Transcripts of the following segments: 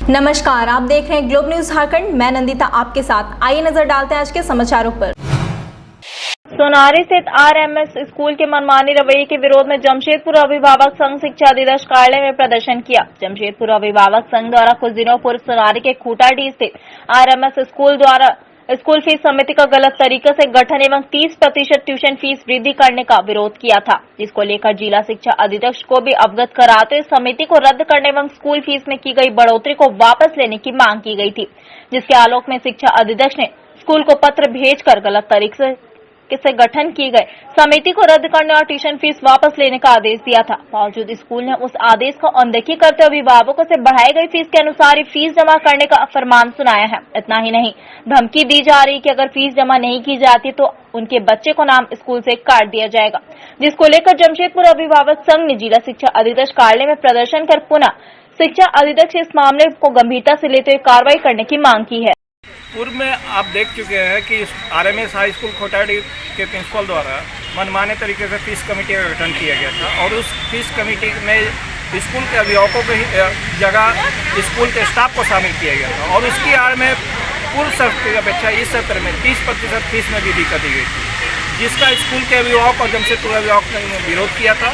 नमस्कार, आप देख रहे हैं ग्लोब न्यूज झारखंड। मैं नंदिता आपके साथ। आइए नजर डालते हैं आज के समाचारों पर। सोनारी स्थित आरएमएस स्कूल के मनमानी रवैये के विरोध में जमशेदपुर अभिभावक संघ शिक्षा अधिदक्ष कार्यालय में प्रदर्शन किया। जमशेदपुर अभिभावक संघ द्वारा कुछ दिनों पूर्व सोनारी के खूटाडीह स्थित आरएमएस स्कूल द्वारा स्कूल फीस समिति का गलत तरीके से गठन एवं 30% ट्यूशन फीस वृद्धि करने का विरोध किया था, जिसको लेकर जिला शिक्षा अधिदक्ष को भी अवगत कराते हुए समिति को रद्द करने एवं स्कूल फीस में की गई बढ़ोतरी को वापस लेने की मांग की गई थी, जिसके आलोक में शिक्षा अधिदक्ष ने स्कूल को पत्र भेजकर गलत तरीके से गठन की गए समिति को रद्द करने और ट्यूशन फीस वापस लेने का आदेश दिया था। बावजूद स्कूल ने उस आदेश को अनदेखी करते अभिभावकों से बढ़ाई गई फीस के अनुसार ही फीस जमा करने का फरमान सुनाया है। इतना ही नहीं, धमकी दी जा रही कि अगर फीस जमा नहीं की जाती तो उनके बच्चे को नाम स्कूल से काट दिया जाएगा, जिसको लेकर जमशेदपुर अभिभावक संघ ने जिला शिक्षा अधिदक्ष कार्यालय में प्रदर्शन कर पुनः शिक्षा अधिदक्ष इस मामले को गंभीरता से लेते हुए कार्रवाई करने की मांग की है। पूर्व में आप देख चुके हैं कि आरएमएस हाई स्कूल खूटाडीह के प्रिंसिपल द्वारा मनमाने तरीके से फीस कमेटी का गठन किया गया था और उस फीस कमेटी में स्कूल के अभिभावकों की जगह स्कूल के स्टाफ को शामिल किया गया था और उसकी आड़ में पूर्व सत्र की अपेक्षा इस सत्र में 30% फीस में वृद्धि कर दी गई थी, जिसका स्कूल के अभिभावक और जमशेदपुर अभिभावक ने विरोध किया था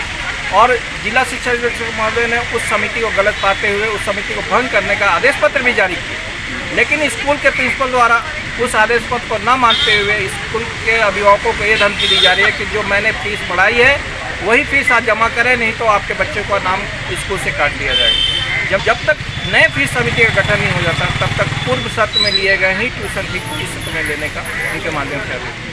और जिला शिक्षा अधिकारी महोदय ने उस समिति को गलत पाते हुए उस समिति को भंग करने का आदेश पत्र भी जारी किया। लेकिन स्कूल के प्रिंसिपल द्वारा उस आदेश पत्र को न मानते हुए स्कूल के अभिभावकों को ये धमकी दी जा रही है कि जो मैंने फीस बढ़ाई है वही फीस आज जमा करें, नहीं तो आपके बच्चे का नाम स्कूल से काट दिया जाएगा। जब तक नए फीस समिति का गठन नहीं हो जाता तब तक पूर्व सत्र में लिए गए ही ट्यूशन फीस इस सत्र में लेने का उनके माध्यम से।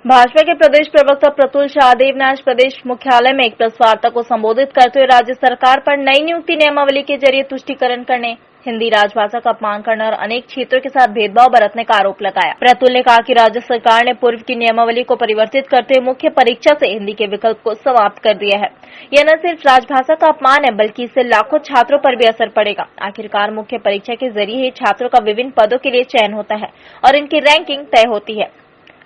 भाजपा के प्रदेश प्रवक्ता प्रतुल शाहदेव ने आज प्रदेश मुख्यालय में एक प्रेस वार्ता को संबोधित करते हुए राज्य सरकार पर नई नियुक्ति नियमावली के जरिए तुष्टीकरण करने, हिंदी राजभाषा का अपमान करने और अनेक क्षेत्रों के साथ भेदभाव बरतने का आरोप लगाया। प्रतुल ने कहा कि राज्य सरकार ने पूर्व की नियमावली को परिवर्तित करते हुए मुख्य परीक्षा से हिंदी के विकल्प को समाप्त कर दिया है। यह न सिर्फ राजभाषा का अपमान है बल्कि इससे लाखों छात्रों पर भी असर पड़ेगा। आखिरकार मुख्य परीक्षा के जरिए ही छात्रों का विभिन्न पदों के लिए चयन होता है और इनकी रैंकिंग तय होती है।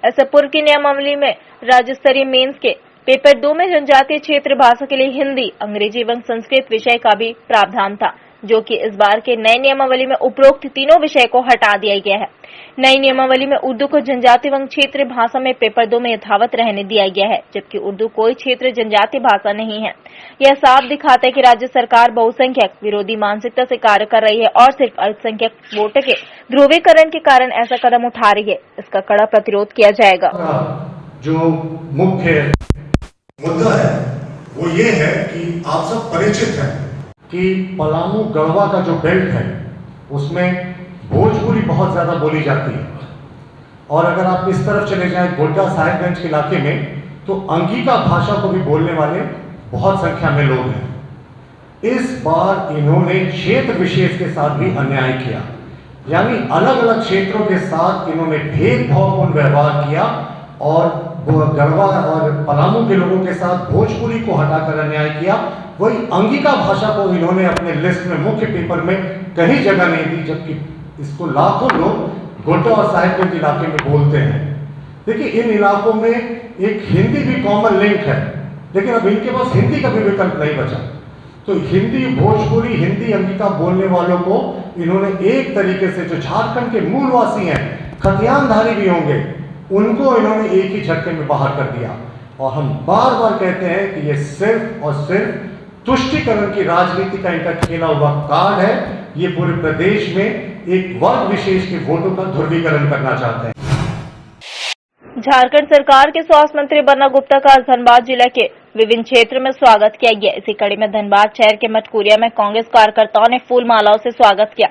ऐसे पूर्व की नियमावली में राज्य स्तरीय मेंस के पेपर 2 में जनजातीय क्षेत्र भाषा के लिए हिंदी, अंग्रेजी एवं संस्कृत विषय का भी प्रावधान था, जो कि इस बार के नए नियमावली में उपरोक्त तीनों विषय को हटा दिया गया है। नई नियमावली में उर्दू को जनजातीय एवं क्षेत्रीय भाषा में पेपर 2 में यथावत रहने दिया गया है, जबकि उर्दू कोई क्षेत्रीय जनजातीय भाषा नहीं है। यह साफ दिखाता है कि राज्य सरकार बहुसंख्यक विरोधी मानसिकता से कार्य कर रही है और सिर्फ अल्पसंख्यक वोटों के ध्रुवीकरण के कारण ऐसा कदम उठा रही है। इसका कड़ा प्रतिरोध किया जाएगा। जो मुख्य मुद्दा है वो ये है कि आप सब परिचित हैं कि पलामू गढ़वा का जो बेल्ट है उसमें भोजपुरी बहुत ज्यादा बोली जाती है और अगर आप इस तरफ चले जाएं गोड्डा साहिबगंज के इलाके में तो अंगिका भाषा को भी बोलने वाले बहुत संख्या में लोग हैं। इस बार इन्होंने क्षेत्र विशेष के साथ भी अन्याय किया, यानी अलग अलग क्षेत्रों के साथ इन्होंने भेदभावपूर्ण व्यवहार किया और गढ़वा और पलामू के लोगों के साथ भोजपुरी को हटाकर अन्याय किया। वही अंगिका भाषा को इन्होंने अपने लिस्ट में मुख्य पेपर में कहीं जगह नहीं दी, जबकि इसको लाखों लोग गोड्डा और साहिबगंज इलाके में बोलते हैं। देखिए, इन इलाकों में एक हिंदी भी कॉमन लिंक है, लेकिन अब इनके पास हिंदी का भी विकल्प नहीं बचा। तो हिंदी, भोजपुरी, हिंदी अंगिका बोलने वालों को इन्होंने एक तरीके से, जो झारखंड के मूलवासी हैं, खतियानधारी भी होंगे, उनको इन्होंने एक ही झटके में बाहर कर दिया। और हम बार बार कहते हैं कि ये सिर्फ और सिर्फ तुष्टीकरण की राजनीति का इनका खेला हुआ कार्ड है। ये पूरे प्रदेश में एक वर्ग विशेष के वोटों का ध्रुवीकरण करना चाहते हैं। झारखंड सरकार के स्वास्थ्य मंत्री बन्ना गुप्ता का आज धनबाद जिला के विभिन्न क्षेत्रों में स्वागत किया गया। इसी कड़ी में धनबाद शहर के मटकुरिया में कांग्रेस कार्यकर्ताओं ने फूल मालाओं से स्वागत किया।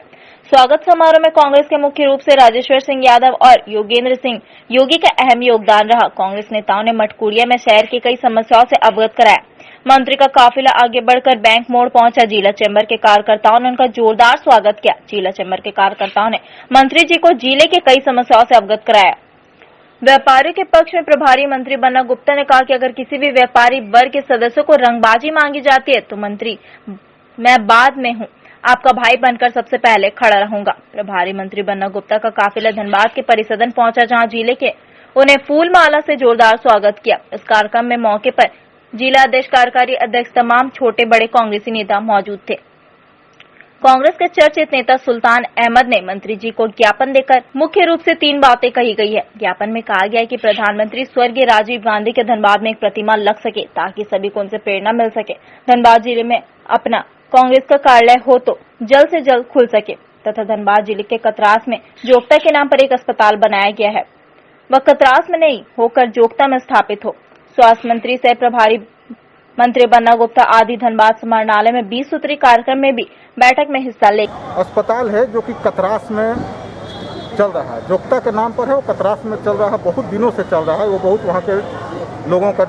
स्वागत समारोह में कांग्रेस के मुख्य रूप से राजेश्वर सिंह यादव और योगेंद्र सिंह योगी का अहम योगदान रहा। कांग्रेस नेताओं ने मटकुरिया में शहर की कई समस्याओं से अवगत कराया। मंत्री का काफिला आगे बढ़कर बैंक मोड़ पहुंचा। जिला चैम्बर के कार्यकर्ताओं ने उनका जोरदार स्वागत किया। जिला चैम्बर के कार्यकर्ताओं ने मंत्री जी को जिले के कई समस्याओं से अवगत कराया। व्यापारियों के पक्ष में प्रभारी मंत्री बन्ना गुप्ता ने कहा कि अगर किसी भी व्यापारी वर्ग के सदस्यों को रंगबाजी मांगी जाती है तो मंत्री मैं बाद में हूं, आपका भाई बनकर सबसे पहले खड़ा रहूंगा। प्रभारी मंत्री बन्ना गुप्ता का काफिला धनबाद के परिसदन पहुंचा, जहां जिले के उन्हें फूल माला से जोरदार स्वागत किया। इस कार्यक्रम में मौके पर जिला अध्यक्ष, कार्यकारी अध्यक्ष, तमाम छोटे बड़े कांग्रेसी नेता मौजूद थे। कांग्रेस के चर्चित नेता सुल्तान अहमद ने मंत्री जी को ज्ञापन देकर मुख्य रूप से 3 बातें कही गई है। ज्ञापन में कहा गया है कि प्रधानमंत्री स्वर्गीय राजीव गांधी के धनबाद में एक प्रतिमा लग सके ताकि सभी को उनसे प्रेरणा मिल सके। धनबाद जिले में अपना कांग्रेस का कार्यालय हो तो जल्द से जल्द खुल सके तथा धनबाद जिले के कतरास में जोगता के नाम पर एक अस्पताल बनाया गया है, वह कतरास में नहीं होकर जोगता में स्थापित हो। स्वास्थ्य मंत्री सह प्रभारी मंत्री बन्ना गुप्ता आदि धनबाद समाहरणालय में 20 सूत्री कार्यक्रम में भी बैठक में हिस्सा ले। अस्पताल है जो कि कतरास में चल रहा है, जोगता के नाम पर है, वो कतरास में चल रहा है, बहुत दिनों से चल रहा है। वो बहुत वहाँ के लोगों का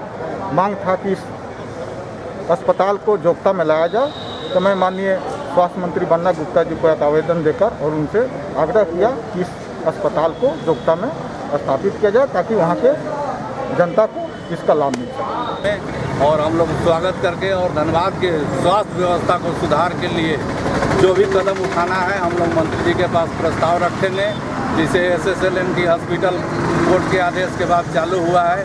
मांग था कि इस अस्पताल को जोगता में लाया जाए, तो मैं माननीय स्वास्थ्य मंत्री बन्ना गुप्ता जी को एक आवेदन देकर और उनसे आग्रह किया कि इस अस्पताल को जोगता में स्थापित किया जाए ताकि वहाँ के जनता को इसका लाभ मिल सके। और हम लोग स्वागत करके और धनबाद के स्वास्थ्य व्यवस्था को सुधार के लिए जो भी कदम उठाना है हम लोग मंत्री जी के पास प्रस्ताव रखेंगे। जिसे SSLNT हॉस्पिटल कोर्ट के आदेश के बाद चालू हुआ है,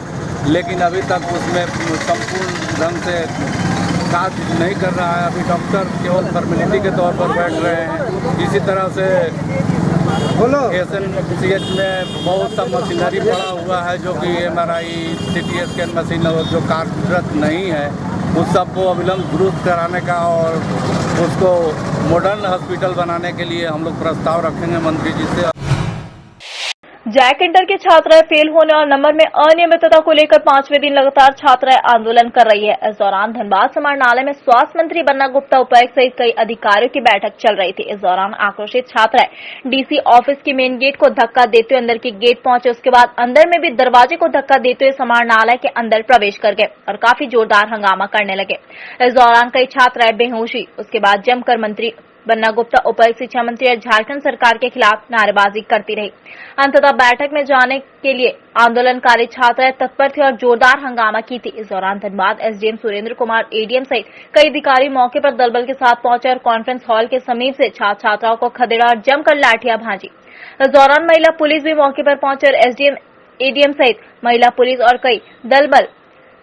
लेकिन अभी तक उसमें संपूर्ण ढंग से काज नहीं कर रहा है। अभी डॉक्टर केवल फॉर्मेलिटी के तौर पर बैठ रहे हैं। इसी तरह से SNCH में बहुत सा मशीनरी पड़ा हुआ है जो कि MRI CT स्कैन मशीन जो कार्यरत नहीं है, उस सब को अविलंब दुरुस्त कराने का और उसको मॉडर्न हॉस्पिटल बनाने के लिए हम लोग प्रस्ताव रखेंगे मंत्री जी से। जैक इंटर के छात्राएं फेल होने और नंबर में अनियमितता को लेकर 5वें दिन लगातार छात्राएं आंदोलन कर रही है। इस दौरान धनबाद समाहरणालय में स्वास्थ्य मंत्री बन्ना गुप्ता उपायुक्त सहित कई अधिकारियों की बैठक चल रही थी। इस दौरान आक्रोशित छात्राएं DC ऑफिस की मेन गेट को धक्का देते हुए अंदर की गेट पहुंचे। उसके बाद अंदर में भी दरवाजे को धक्का देते हुए समाहरणालय के अंदर प्रवेश कर गए और काफी जोरदार हंगामा करने लगे। इस दौरान कई छात्राएं बेहोशी, उसके बाद जमकर मंत्री बन्ना गुप्ता, उपायुक्त शिक्षा मंत्री और झारखंड सरकार के खिलाफ नारेबाजी करती रही। अंततः बैठक में जाने के लिए आंदोलनकारी छात्राएं तत्पर थे और जोरदार हंगामा की थी। इस दौरान धनबाद SDM सुरेंद्र कुमार, ADM सहित कई अधिकारी मौके पर दलबल के साथ पहुंचे और कॉन्फ्रेंस हॉल के समीप से छात्र छात्राओं को खदेड़ा और जमकर लाठियां भांजी। इस दौरान महिला पुलिस भी मौके पर पहुंचे और SDM, ADM सहित महिला पुलिस और कई दलबल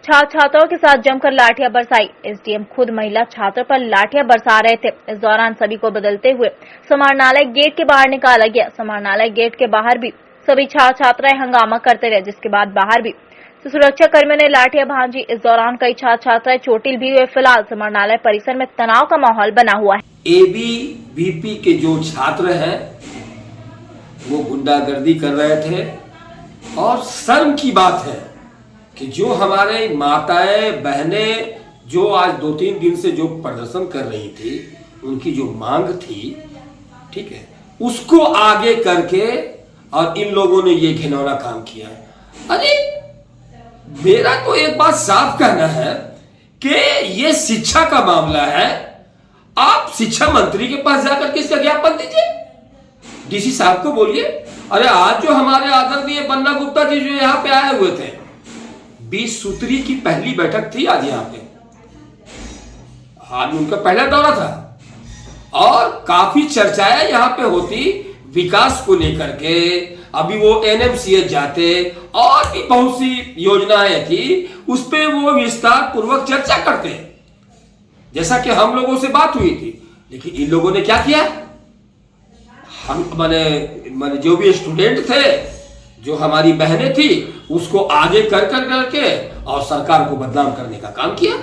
छात्र छात्राओं के साथ जमकर लाठियां बरसाई। SDM खुद महिला छात्रों पर लाठियां बरसा रहे थे। इस दौरान सभी को बदलते हुए समाहरणालय गेट के बाहर निकाला गया। समाहरणालय गेट के बाहर भी सभी छात्र छात्राएं हंगामा करते रहे, जिसके बाद बाहर भी सुरक्षा कर्मियों ने लाठियां भांजी। इस दौरान कई छात्र छात्राएं चोटिल भी हुए। फिलहाल समाहरणालय परिसर में तनाव का माहौल बना हुआ है। ABVP के जो छात्र हैं वो गुंडागर्दी कर रहे थे और शर्म की बात है कि जो हमारे माताएं बहनें जो आज 2-3 दिन से जो प्रदर्शन कर रही थी, उनकी जो मांग थी, ठीक है, उसको आगे करके और इन लोगों ने ये घिनौना काम किया। अरे मेरा तो एक बात साफ कहना है कि ये शिक्षा का मामला है। आप शिक्षा मंत्री के पास जाकर के इसका ज्ञापन दीजिए, DC साहब को बोलिए। अरे आज जो हमारे आदरणीय बन्ना गुप्ता जी जो यहाँ पे आए हुए थे, 20 सूत्री की पहली बैठक थी आज यहाँ पे, आज उनका पहला दौरा था और काफी चर्चाएं यहाँ पे होती विकास को लेकर के। अभी वो NMCH जाते और भी बहुत सी योजनाएं थी, उस पे वो विस्तार पूर्वक चर्चा करते जैसा कि हम लोगों से बात हुई थी। लेकिन इन लोगों ने क्या किया, हम माने जो भी स्टूडेंट थे, जो हमारी बहनें थी, उसको आगे करके और सरकार को बदनाम करने का काम किया।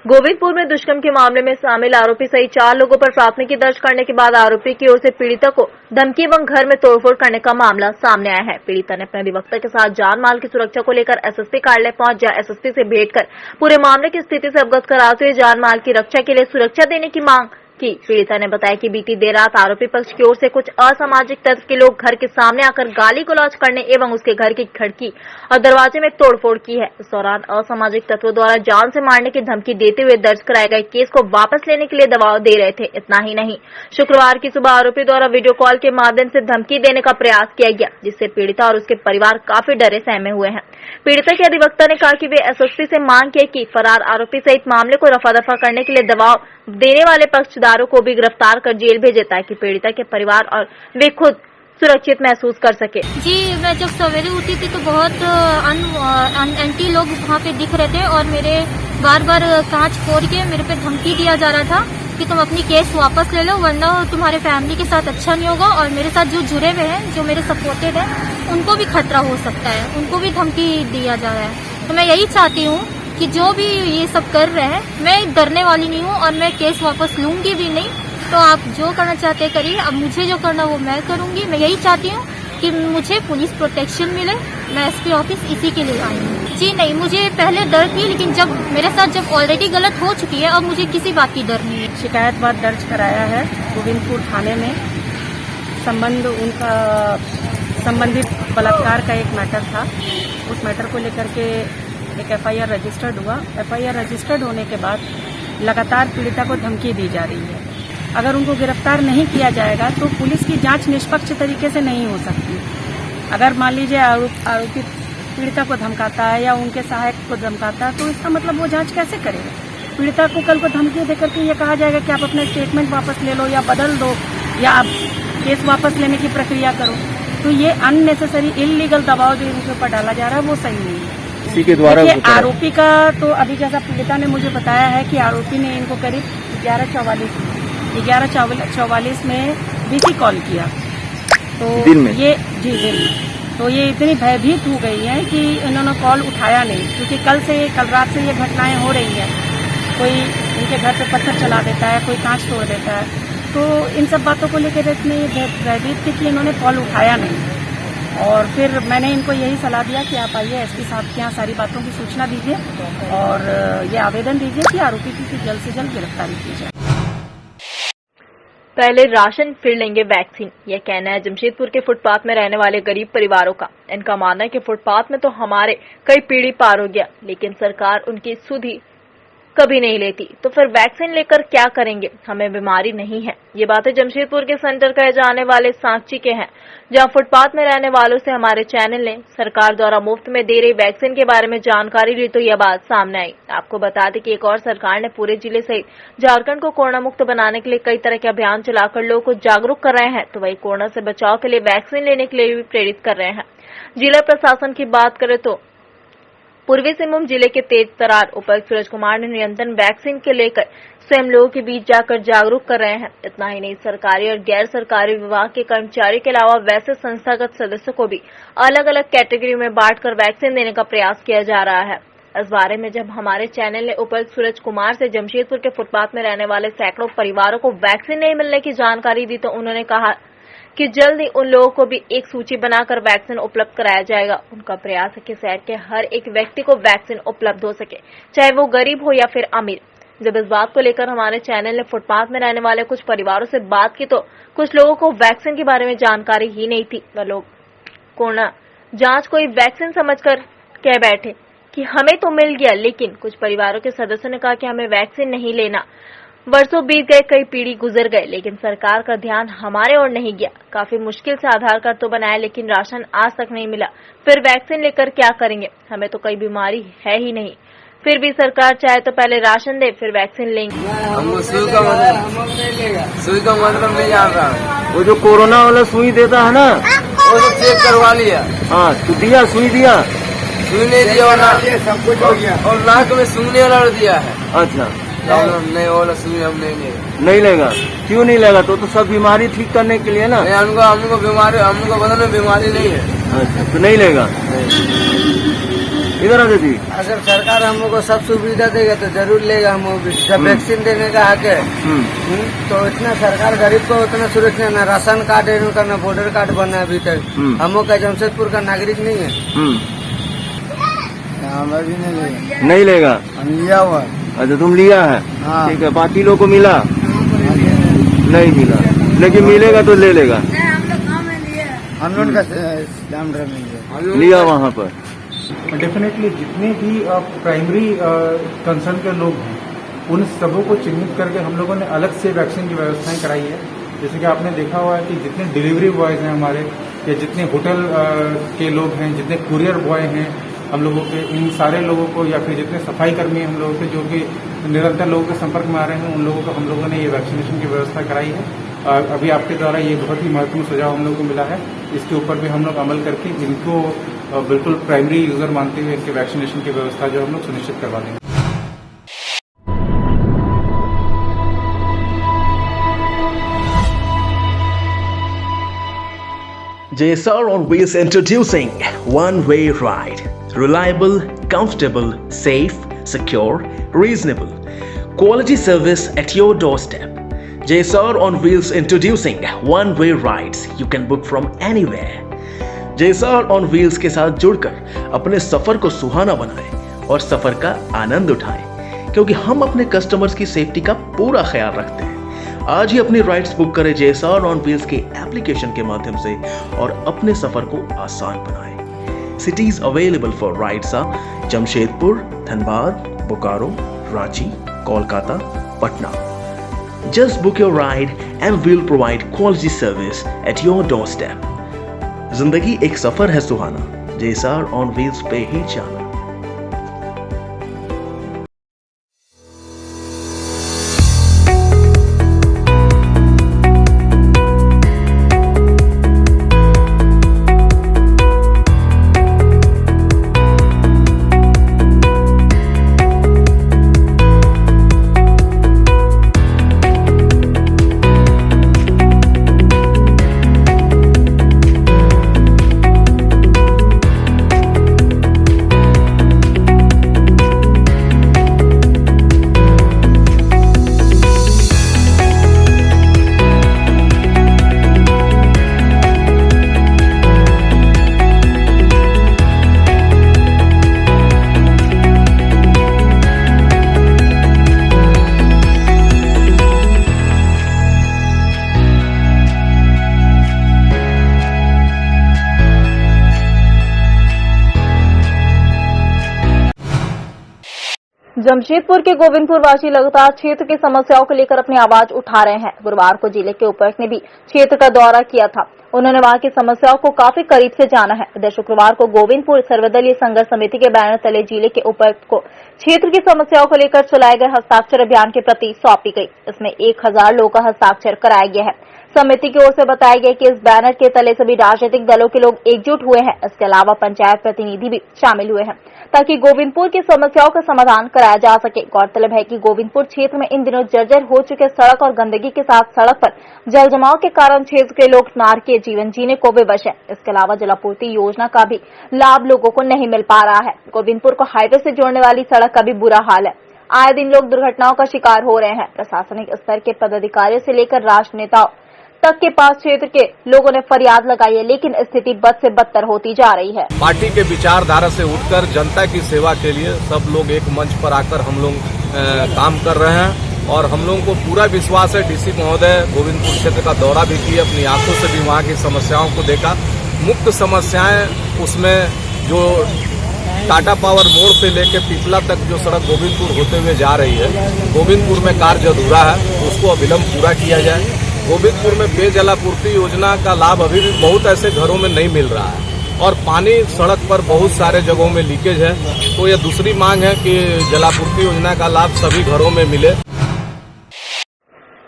गोविंदपुर में दुष्कर्म के मामले में शामिल आरोपी सहित 4 लोगों पर प्राथमिकी दर्ज करने के बाद आरोपी की ओर से पीड़िता को धमकी एवं घर में तोड़फोड़ करने का मामला सामने आया है। पीड़िता ने अपने अधिवक्ता के साथ जान माल की सुरक्षा को लेकर SSP कार्यालय पहुंच जहां SSP से भेंट कर पूरे मामले की स्थिति से अवगत कराते हुए जान माल की रक्षा के लिए सुरक्षा देने की मांग की। पीड़िता ने बताया कि बीती देर रात आरोपी पक्ष की ओर से कुछ असामाजिक तत्व के लोग घर के सामने आकर गाली गलौज करने एवं उसके घर की खिड़की और दरवाजे में तोड़फोड़ की है। इस दौरान असामाजिक तत्वों द्वारा जान से मारने की धमकी देते हुए दर्ज कराए गए केस को वापस लेने के लिए दबाव दे रहे थे। इतना ही नहीं, शुक्रवार की सुबह आरोपी द्वारा वीडियो कॉल के माध्यम से धमकी देने का प्रयास किया गया, जिससे पीड़िता और उसके परिवार काफी डरे सहमे हुए हैं। पीड़िता के अधिवक्ता ने कहा कि वे SSP से मांग की कि फरार आरोपी सहित मामले को रफा दफा करने के लिए दबाव देने वाले पक्षधारों को भी गिरफ्तार कर जेल भेजे ताकि पीड़िता के परिवार और वे खुद सुरक्षित महसूस कर सके। जी, मैं जब सवेरे उठी थी तो बहुत एंटी लोग वहाँ पे दिख रहे थे और मेरे बार बार कांच फोड़ के मेरे पे धमकी दिया जा रहा था कि तुम अपनी केस वापस ले लो, वरना तुम्हारे फैमिली के साथ अच्छा नहीं होगा और मेरे साथ जो जुड़े हुए हैं, जो मेरे सपोर्टेड हैं, उनको भी खतरा हो सकता है, उनको भी धमकी दिया जा रहा है। तो मैं यही चाहती हूँ कि जो भी ये सब कर रहे हैं, मैं डरने वाली नहीं हूँ और मैं केस वापस लूंगी भी नहीं। तो आप जो करना चाहते हैं करिए, अब मुझे जो करना वो मैं करूंगी। मैं यही चाहती हूँ कि मुझे पुलिस प्रोटेक्शन मिले। मैं एसपी ऑफिस इसी के लिए आई हूँ। जी नहीं, मुझे पहले डर थी, लेकिन जब मेरे साथ जब ऑलरेडी गलत हो चुकी है, अब मुझे किसी बात की डर नहीं है। शिकायत बात दर्ज कराया है गोविंदपुर थाने में। उनका संबंधित बलात्कार का एक मैटर था, उस मैटर को लेकर के एक एफआईआर रजिस्टर्ड हुआ। एफआईआर रजिस्टर्ड होने के बाद लगातार पीड़िता को धमकी दी जा रही है। अगर उनको गिरफ्तार नहीं किया जाएगा तो पुलिस की जांच निष्पक्ष तरीके से नहीं हो सकती। अगर मान लीजिए आरोपी पीड़िता को धमकाता है या उनके सहायक को धमकाता है, तो इसका मतलब वो जांच कैसे करेगा? पीड़िता को कल को धमकी देकर के ये कहा जाएगा कि आप अपना स्टेटमेंट वापस ले लो या बदल दो या आप केस वापस लेने की प्रक्रिया करो। तो ये अननेसेसरी इलीगल दबाव जो इनके ऊपर डाला जा रहा है वो सही नहीं है। इसी के द्वारा आरोपी का तो अभी जैसा पीड़िता ने मुझे बताया है कि आरोपी ने इनको करीब 11:44 में बीसी कॉल किया। तो दिन में ये दिन में तो ये इतनी भयभीत हो गई हैं कि इन्होंने कॉल उठाया नहीं, क्योंकि कल रात से ये घटनाएं हो रही हैं। कोई इनके घर पे पत्थर चला देता है, कोई कांच तोड़ देता है। तो इन सब बातों को लेकर इतनी भयभीत थी कि इन्होंने कॉल उठाया नहीं। और फिर मैंने इनको यही सलाह दिया कि आप आइए एसपी साहब के यहाँ सारी बातों की सूचना दीजिए और ये आवेदन दीजिए कि आरोपी की जल्द से जल्द गिरफ्तारी की जाए। पहले राशन फिर लेंगे वैक्सीन, यह कहना है जमशेदपुर के फुटपाथ में रहने वाले गरीब परिवारों का। इनका मानना है कि फुटपाथ में तो हमारे कई पीढ़ी पार हो गया, लेकिन सरकार उनकी सुध ही कभी नहीं लेती, तो फिर वैक्सीन लेकर क्या करेंगे? हमें बीमारी नहीं है। ये बातें जमशेदपुर के सेंटर कहे जाने वाले सांची के हैं, जहां फुटपाथ में रहने वालों से हमारे चैनल ने सरकार द्वारा मुफ्त में दे रही वैक्सीन के बारे में जानकारी ली तो यह बात सामने आई। आपको बता दें कि एक और सरकार ने पूरे जिले सहित झारखंड को कोरोना मुक्त बनाने के लिए कई तरह के अभियान चलाकर लोगों को जागरूक कर रहे हैं, तो वही कोरोना से बचाव के लिए वैक्सीन लेने के लिए भी प्रेरित कर रहे हैं। जिला प्रशासन की बात करें तो पूर्वी सिंहभूम जिले के तेज तरार उपायुक्त सूरज कुमार ने निरंतर वैक्सीन के लेकर स्वयं लोगों के बीच जाकर जागरूक कर रहे हैं। इतना ही नहीं, सरकारी और गैर सरकारी विभाग के कर्मचारियों के अलावा वैसे संस्थागत सदस्यों को भी अलग अलग कैटेगरी में बांटकर वैक्सीन देने का प्रयास किया जा रहा है। इस बारे में जब हमारे चैनल ने उपायुक्त सूरज कुमार से जमशेदपुर के फुटपाथ में रहने वाले सैकड़ों परिवारों को वैक्सीन नहीं मिलने की जानकारी दी, तो उन्होंने कहा कि जल्द ही उन लोगों को भी एक सूची बनाकर वैक्सीन उपलब्ध कराया जाएगा। उनका प्रयास है कि शहर के हर एक व्यक्ति को वैक्सीन उपलब्ध हो सके, चाहे वो गरीब हो या फिर अमीर। जब इस बात को लेकर हमारे चैनल ने फुटपाथ में रहने वाले कुछ परिवारों से बात की, तो कुछ लोगों को वैक्सीन के बारे में जानकारी ही नहीं थी। वह लोग कोरोना जांच को ही वैक्सीन समझकर कह बैठे कि हमें तो मिल गया, लेकिन कुछ परिवारों के सदस्यों ने कहा कि हमें वैक्सीन नहीं लेना। वर्षों बीत गए, कई पीढ़ी गुजर गए, लेकिन सरकार का ध्यान हमारे ओर नहीं गया। काफी मुश्किल से आधार कार्ड तो बनाया, लेकिन राशन आज तक नहीं मिला। फिर वैक्सीन लेकर क्या करेंगे? हमें तो कोई बीमारी है ही नहीं, फिर भी सरकार चाहे तो पहले राशन दे फिर वैक्सीन लेंगे। हमको सुई का मतलब नहीं आ रहा। वो जो कोरोना वाला सुई देता है ना, वो सब चेक करवा लिया। हाँ, तो दिया सुई दिया, सुई नहीं दिया सब कुछ हो गया, और नाक में सूंघने वाला दिया है। अच्छा, नहीं वाला सुई हम नहीं लेगा। क्यों नहीं लेगा? तो सब बीमारी ठीक करने के लिए ना। हमको बीमारी, हमको बदन में बीमारी नहीं है। अच्छा, तो नहीं लेगा। इधर आ दीदी, अगर सरकार हमको सब सुविधा देगा तो जरूर लेगा। हम जब वैक्सीन देने का आके तो इतना सरकार गरीब को उतना सुरक्षा, ना राशन कार्ड है ना वोटर कार्ड बना है अभी तक। हम का जमशेदपुर का नागरिक नहीं है। नहीं लेगा। हम लिया हुआ। अच्छा, तुम लिया है? ठीक है। बाकी लोग को मिला? नहीं मिला, लेकिन मिलेगा तो ले लेगा। हम लोग का लिया वहाँ पर। डेफिनेटली जितने भी प्राइमरी कंसर्न के लोग हैं, उन सबों को चिन्हित करके हम लोगों ने अलग से वैक्सीन की व्यवस्थाएं कराई है। जैसे कि आपने देखा हुआ है कि जितने डिलीवरी बॉयज हैं हमारे, या जितने होटल के लोग हैं, जितने कुरियर बॉय हैं हम लोगों के, इन सारे लोगों को, या फिर जितने सफाई कर्मी हम लोगों के जो कि निरंतर लोगों के संपर्क में आ रहे हैं, उन लोगों को हम लोगों ने ये वैक्सीनेशन की व्यवस्था कराई है। अभी आपके द्वारा ये बहुत ही महत्वपूर्ण सुझाव हम लोग को मिला है। इसके ऊपर भी हम लोग अमल करके इनको बिल्कुल प्राइमरी यूजर मानते हुए इनके वैक्सीनेशन की व्यवस्था जो हम लोग सुनिश्चित करवा देंगे। JSR on Wheels introducing one-way ride. Reliable, comfortable, safe, secure, reasonable. Quality service at your doorstep. JSR on Wheels introducing one-way rides. You can book from anywhere. JSR on Wheels के साथ जुड़कर अपने सफर को सुहाना बनाएं और सफर का आनंद उठाएं, क्योंकि हम अपने कस्टमर्स की सेफ्टी का पूरा ख्याल रखते हैं। आज ही अपनी राइड्स बुक करें JSR on Wheels के एप्लीकेशन के माध्यम से और अपने सफर को आसान बनाएं। Cities available for rides are Jamshedpur, Dhanbad, Bokaro, Ranchi, Kolkata, Patna. Just book your ride and we'll provide quality service at your doorstep. जिंदगी एक सफर है सुहाना, JSR on Wheels पे ही जाना। जमशेदपुर के गोविंदपुर वासी लगातार क्षेत्र की समस्याओं को लेकर अपनी आवाज उठा रहे हैं। गुरुवार को जिले के उपायुक्त ने भी क्षेत्र का दौरा किया था। उन्होंने वहां की समस्याओं को काफी करीब से जाना है। इधर शुक्रवार को गोविंदपुर सर्वदलीय संघर्ष समिति के बैनर तले जिले के उपायुक्त को क्षेत्र की समस्याओं को लेकर चलाए गए हस्ताक्षर अभियान की प्रति सौंपी गई। इसमें 1000 लोगों का हस्ताक्षर कराया गया है। समिति की ओर से बताया गया कि इस बैनर के तले सभी राजनीतिक दलों के लोग एकजुट हुए हैं। इसके अलावा पंचायत प्रतिनिधि भी शामिल हुए हैं ताकि गोविंदपुर की समस्याओं का समाधान कराया जा सके। गौरतलब है कि गोविंदपुर क्षेत्र में इन दिनों जर्जर हो चुके सड़क और गंदगी के साथ सड़क पर जल जमाव के कारण क्षेत्र के लोग नारकीय जीवन जीने को विवश हैं। इसके अलावा जलापूर्ति योजना का भी लाभ लोगों को नहीं मिल पा रहा है। गोविंदपुर को हाईवे से जोड़ने वाली सड़क का भी बुरा हाल है। आए दिन लोग दुर्घटनाओं का शिकार हो रहे हैं। प्रशासनिक स्तर के पदाधिकारियों से लेकर राजनेताओं तक के पास क्षेत्र के लोगों ने फरियाद लगाई है, लेकिन स्थिति बद से बदतर होती जा रही है। पार्टी के विचारधारा से उठकर जनता की सेवा के लिए सब लोग एक मंच पर आकर हम लोग काम कर रहे हैं और हम लोगों को पूरा विश्वास है। डीसी महोदय गोविंदपुर क्षेत्र का दौरा भी किए, अपनी आंखों से भी वहाँ की समस्याओं को देखा। मुख्य समस्याएं उसमें जो टाटा पावर मोड़ से लेकर पिपला तक जो सड़क गोविंदपुर होते हुए जा रही है, गोविंदपुर में कार्य अधूरा है, उसको अविलंब पूरा किया जाए। गोविंदपुर में पेयजलापूर्ति योजना का लाभ अभी भी बहुत ऐसे घरों में नहीं मिल रहा है और पानी सड़क पर बहुत सारे जगहों में लीकेज है। तो यह दूसरी मांग है कि जलापूर्ति योजना का लाभ सभी घरों में मिले।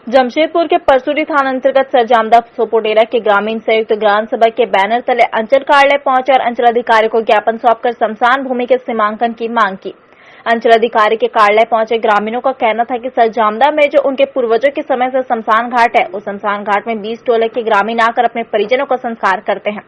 जमशेदपुर के परसुरी थाना अंतर्गत सरजामदा सोपोटेरा के ग्रामीण संयुक्त ग्राम सभा के बैनर तले अंचल कार्यालय पहुंचे और अंचलाधिकारी को ज्ञापन सौंपकर श्मशान भूमि के सीमांकन की मांग की। अंचलाधिकारी के कार्यालय पहुंचे ग्रामीणों का कहना था कि सरजामदा में जो उनके पूर्वजों के समय से शमशान घाट है, उस शमशान घाट में 20 टोले के ग्रामीण आकर अपने परिजनों का संस्कार करते हैं,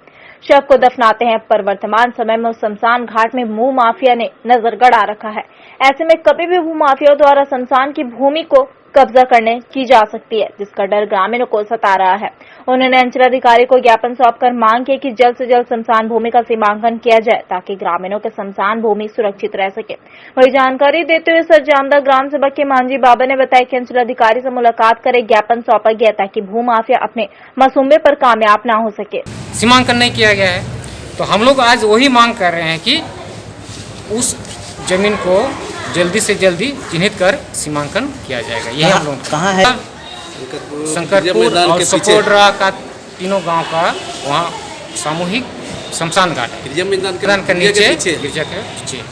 शव को दफनाते हैं। पर वर्तमान समय में उस शमशान घाट में भू माफिया ने नजर गड़ा रखा है। ऐसे में कभी भी भू माफियाओं द्वारा शमशान की भूमि को कब्जा करने की जा सकती है, जिसका डर ग्रामीणों को सता रहा है। उन्होंने अंचलाधिकारी को ज्ञापन सौंपकर मांग की कि जल्द से जल्द शमशान भूमि का सीमांकन किया जाए ताकि ग्रामीणों के शमशान भूमि सुरक्षित रह सके। वही जानकारी देते हुए सरजामदा ग्राम सभा के मांझी बाबा ने बताया कि अंचलाधिकारी से मुलाकात कर एक ज्ञापन सौंपा गया ताकि भू माफिया अपने मसूबे पर कामयाब न हो सके। सीमांकन नहीं किया गया है, तो हम लोग आज वही मांग कर रहे हैं कि उस जमीन को जल्दी से जल्दी चिन्हित कर सीमांकन किया जाएगा। यही हम लोग कहाँ है शंकरपुर और सपोडरा का तीनों गांव का वहाँ सामूहिक शमशान घाट है, मैदान के नीचे गिरजा के पीछे।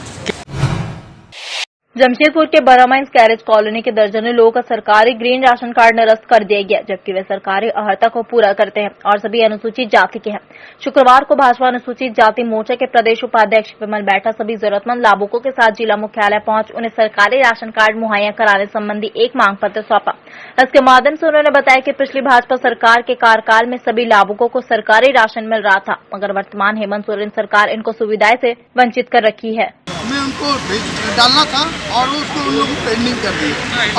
जमशेदपुर के बरामाइंस कैरेज कॉलोनी के दर्जनों लोगों का सरकारी ग्रीन राशन कार्ड निरस्त कर दिया गया, जबकि वे सरकारी अहर्ता को पूरा करते हैं और सभी अनुसूचित जाति के हैं। शुक्रवार को भाजपा अनुसूचित जाति मोर्चा के प्रदेश उपाध्यक्ष विमल बैठा सभी जरूरतमंद लाभुकों के साथ जिला मुख्यालय पहुंच उन्हें सरकारी राशन कार्ड मुहैया कराने संबंधी एक मांग पत्र सौंपा। इसके माध्यम से उन्होंने बताया कि पिछली भाजपा सरकार के कार्यकाल में सभी लाभुकों को सरकारी राशन मिल रहा था, मगर वर्तमान हेमंत सोरेन सरकार इनको सुविधाएं से वंचित कर रखी है। में उनको डालना था और उसको उन लोगों को पेंडिंग कर दी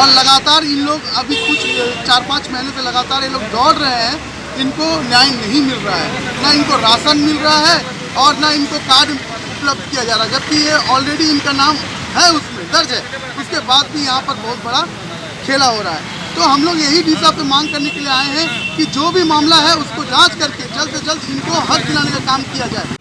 और लगातार इन लोग अभी कुछ 4-5 महीने से लगातार ये लोग दौड़ रहे हैं। इनको न्याय नहीं मिल रहा है, न इनको राशन मिल रहा है और न इनको कार्ड उपलब्ध किया जा रहा है, जबकि ये ऑलरेडी इनका नाम है उसमें दर्ज है। उसके बाद भी यहाँ पर बहुत बड़ा खेला हो रहा है। तो हम लोग यही डी साहब से मांग करने के लिए आए हैं कि जो भी मामला है उसको जांच करके जल्द से जल्द इनको हक दिलाने का काम किया जाए।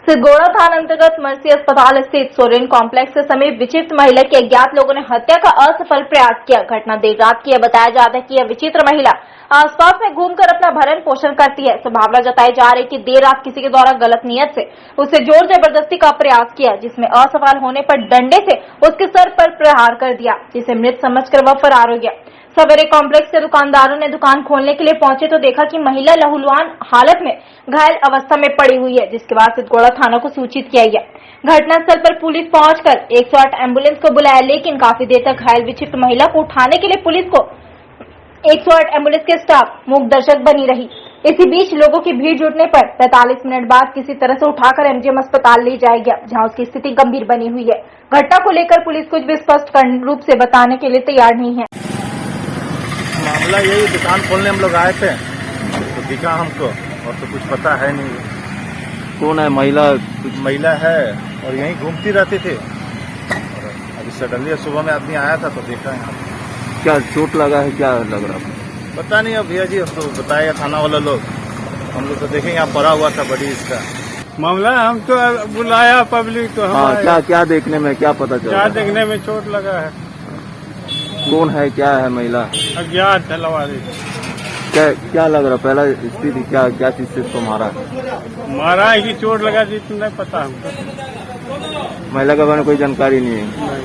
सिद्धगोड़ा थाना अंतर्गत मर्सी अस्पताल स्थित सोरेन कॉम्प्लेक्स के समीप विचित्र महिला की अज्ञात लोगों ने हत्या का असफल प्रयास किया। घटना देर रात की है। बताया जाता है कि यह विचित्र महिला आसपास में घूमकर अपना भरण पोषण करती है। संभावना जताई जा रही कि देर रात किसी के द्वारा गलत नियत से उसे जोर जबरदस्ती का प्रयास किया, जिसमें असफल होने पर डंडे से उसके सर पर प्रहार कर दिया, जिसे मृत समझकर वह फरार हो गया। सवेरे कॉम्प्लेक्स के दुकानदारों ने दुकान खोलने के लिए पहुंचे तो देखा कि महिला लहूलुहान हालत में घायल अवस्था में पड़ी हुई है, जिसके बाद सिद्धगोड़ा थाना को सूचित किया गया। घटनास्थल पर पुलिस पहुंचकर 108 एम्बुलेंस को बुलाया, लेकिन काफी देर तक घायल विचित्र महिला को उठाने के लिए पुलिस को 108 एम्बुलेंस के स्टाफ मूक दर्शक बनी रही। इसी बीच लोगों की भीड़ जुटने पर 45 मिनट बाद किसी तरह से उठाकर एमजीएम अस्पताल ले जाया गया, जहां उसकी स्थिति गंभीर बनी हुई है। घटना को लेकर पुलिस कुछ भी स्पष्ट रूप से बताने के लिए तैयार नहीं है। मामला यही, दुकान खोलने हम लोग आए थे तो दिखा हमको, और तो कुछ पता है नहीं कौन है महिला। कुछ महिला है और यहीं घूमती रहती थी। अभी सडनली सुबह में आदमी आया था तो देखा है। क्या चोट लगा है, क्या लग रहा है पता नहीं। अब भैया जी तो बताएगा थाना वाला लोग, हम लोग तो देखेंगे। यहाँ पड़ा हुआ था बड़ी इसका मामला। हम तो बुलाया पब्लिक तो क्या क्या देखने में क्या पता चला? क्या देखने में चोट लगा है। कौन है, क्या है महिला? अज्ञात है लवारी। क्या लग रहा पहला स्थिति, क्या चीज से इसको मारा है कि चोट लगा थी, नहीं पता हमको। महिला के बारे में कोई जानकारी नहीं है।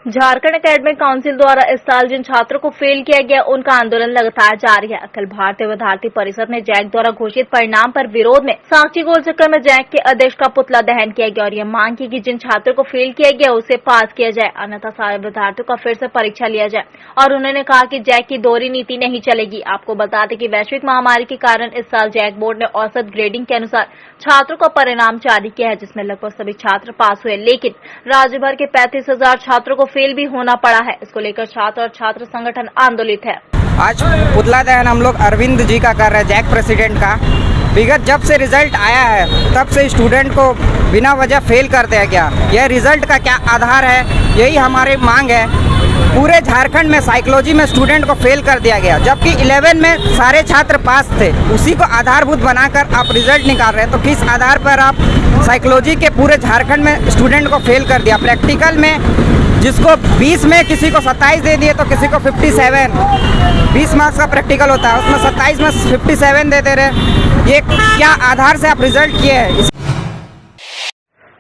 झारखंड एकेडमिक काउंसिल द्वारा इस साल जिन छात्रों को फेल किया गया उनका आंदोलन लगातार जारी है। अखिल भारतीय विद्यार्थी परिषद में जैक द्वारा घोषित परिणाम पर विरोध में साक्षी गोल चक्कर में जैक के अध्यक्ष का पुतला दहन किया गया और यह मांग की कि जिन छात्रों को फेल किया गया उसे पास किया जाए, अन्यथा सारे विद्यार्थियों का फिर से परीक्षा लिया जाए। और उन्होंने कहा कि जैक की दोहरी नीति नहीं चलेगी। आपको बता दें कि वैश्विक महामारी के कारण इस साल जैक बोर्ड ने औसत ग्रेडिंग के अनुसार छात्रों का परिणाम जारी किया है, जिसमें लगभग सभी छात्र पास हुए, लेकिन राज्य भर के 35,000 छात्रों को फेल भी होना पड़ा है। इसको लेकर छात्र और छात्र संगठन आंदोलित है। आज पुतला दहन हम लोग अरविंद जी का कर रहे हैं, जैक प्रेसिडेंट का। विगत जब से रिजल्ट आया है तब से स्टूडेंट को बिना वजह फेल कर दिया गया। यह रिजल्ट का क्या आधार है, यही हमारी मांग है। पूरे झारखंड में साइकोलॉजी में स्टूडेंट को फेल कर दिया गया, जबकि 11 में सारे छात्र पास थे। उसी को आधारभूत बनाकर आप रिजल्ट निकाल रहे हैं, तो किस आधार पर आप साइकोलॉजी के पूरे झारखंड में स्टूडेंट को फेल कर दिया। प्रैक्टिकल में जिसको 20 में किसी को 27 दे दिए तो किसी को 57, 20 मार्क्स का प्रैक्टिकल होता है, उसमें 27 में 57 देते रहे। ये क्या आधार से आप रिजल्ट किए हैं?